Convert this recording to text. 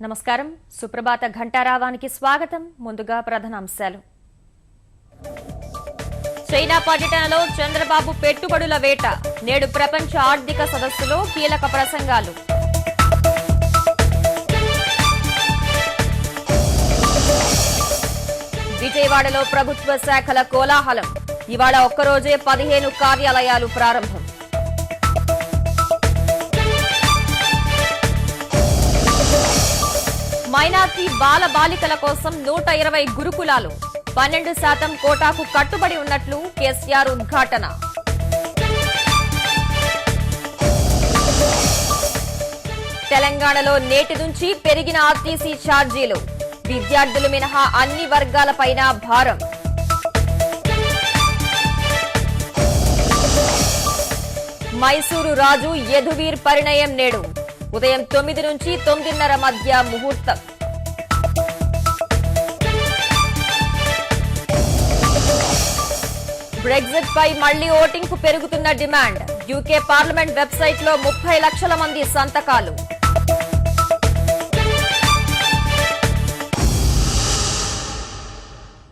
నమస్కారం. సుప్రభాత ఘంటారావానికి స్వాగతం. ముందుగా ప్రధానాంశాలు. చైనా పర్యటనలో చంద్రబాబు పెట్టుబడుల వేట. నేడు ప్రపంచ ఆర్థిక సదస్సులో కీలక ప్రసంగాలు. విజయవాడలో ప్రభుత్వ శాఖల కోలాహలం. ఇవాళ ఒక్కరోజే 15 కార్యాలయాలు ప్రారంభం. మైనార్టీ బాల బాలికల కోసం 120 గురుకులాలు. 12% కోటాకు కట్టుబడి ఉన్నట్లు కేసీఆర్ ఉద్ఘాటన. తెలంగాణలో నేటి నుంచి పెరిగిన ఆర్టీసీ ఛార్జీలు. విద్యార్థులు మినహా అన్ని వర్గాలపైన భారం. మైసూరు రాజు యదువీర్ పరిణయం నేడు. ఉదయం 9 నుంచి 9:30 మధ్య ముహూర్తం. బ్రెగ్జిట్ పై మళ్లీ ఓటింగ్ కు పెరుగుతున్న డిమాండ్. యూకే పార్లమెంట్ వెబ్సైట్ లో 30 లక్షల మంది సంతకాలు.